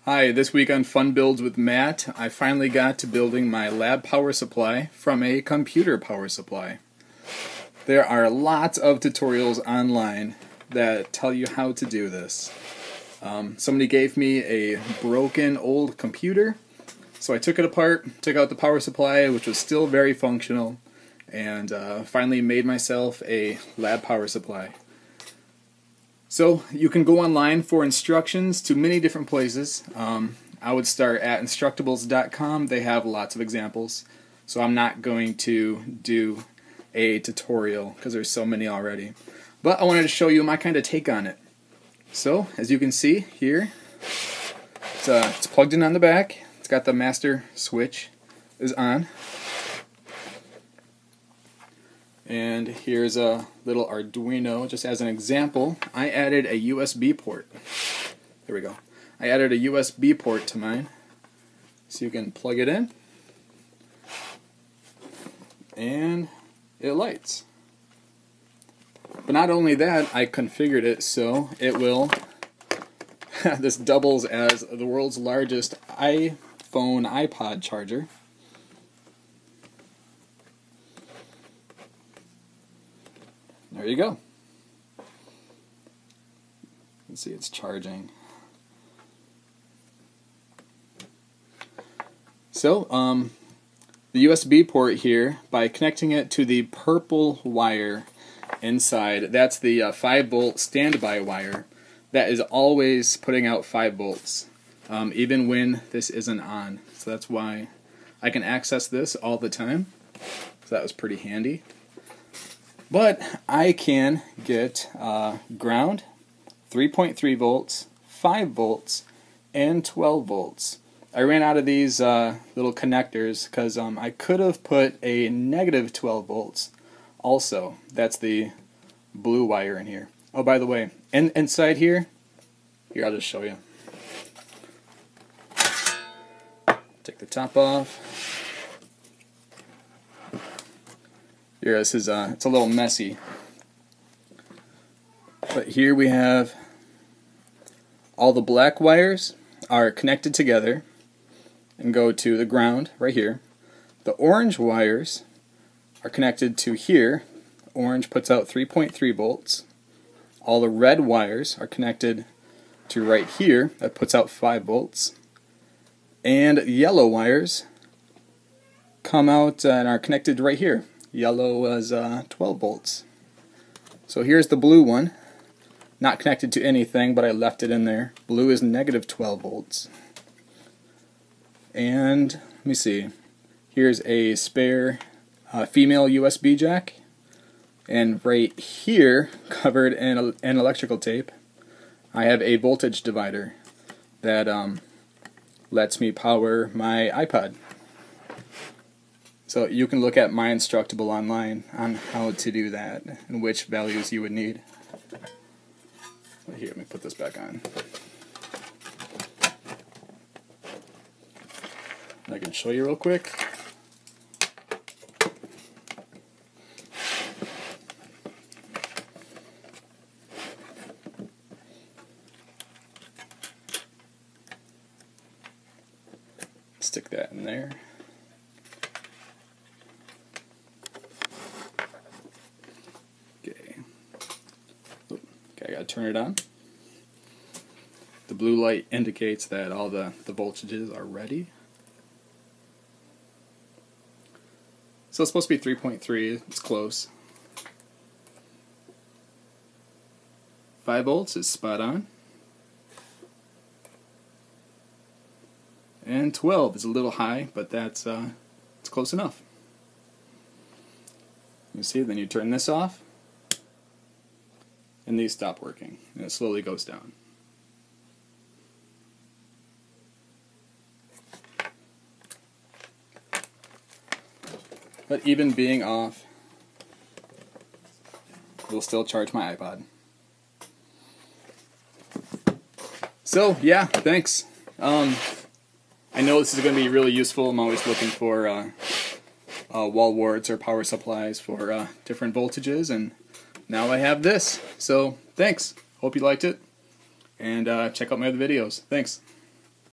Hi, this week on Fun Builds with Matt, I finally got to building my lab power supply from a computer power supply. There are lots of tutorials online that tell you how to do this. Somebody gave me a broken old computer, so I took it apart, took out the power supply, which was still very functional, and finally made myself a lab power supply. So you can go online for instructions to many different places. I would start at instructables.com. They have lots of examples. So I'm not going to do a tutorial because there's so many already. But I wanted to show you my kind of take on it. So as you can see here, it's plugged in on the back. It's got the master switch is on. And here's a little Arduino, just as an example. I added a USB port. There we go. I added a USB port to mine, so you can plug it in, and it lights. But not only that, I configured it so it will, this doubles as the world's largest iPhone iPod charger. There you go. You can see it's charging. So, the USB port here, by connecting it to the purple wire inside, that's the 5-volt standby wire. That is always putting out 5 volts, even when this isn't on. So that's why I can access this all the time. So that was pretty handy. But I can get ground, 3.3 volts, 5 volts, and 12 volts. I ran out of these little connectors because I could have put a negative 12 volts also. That's the blue wire in here. Oh, by the way, inside here, I'll just show you. Take the top off. Here, this is it's a little messy, but here we have all the black wires are connected together and go to the ground right here. The orange wires are connected to here. Orange puts out 3.3 volts. All the red wires are connected to right here. That puts out 5 volts. And yellow wires come out and are connected right here. Yellow was 12 volts. So here's the blue one, not connected to anything, but I left it in there. Blue is negative 12 volts. And let me see, here's a spare female USB jack, and right here, covered in electrical tape, I have a voltage divider that lets me power my iPod. So you can look at my Instructable online on how to do that and which values you would need. Here, let me put this back on. I can show you real quick. Stick that in there. Okay, I gotta turn it on. The blue light indicates that all the voltages are ready. So it's supposed to be 3.3, it's close. 5 volts is spot on. And 12 is a little high, but that's it's close enough. You see, then you turn this off, and these stop working, and it slowly goes down. But even being off, it will still charge my iPod. So yeah, thanks. I know this is going to be really useful. I'm always looking for wall warts or power supplies for different voltages, and now I have this. So thanks. Hope you liked it, and check out my other videos. Thanks.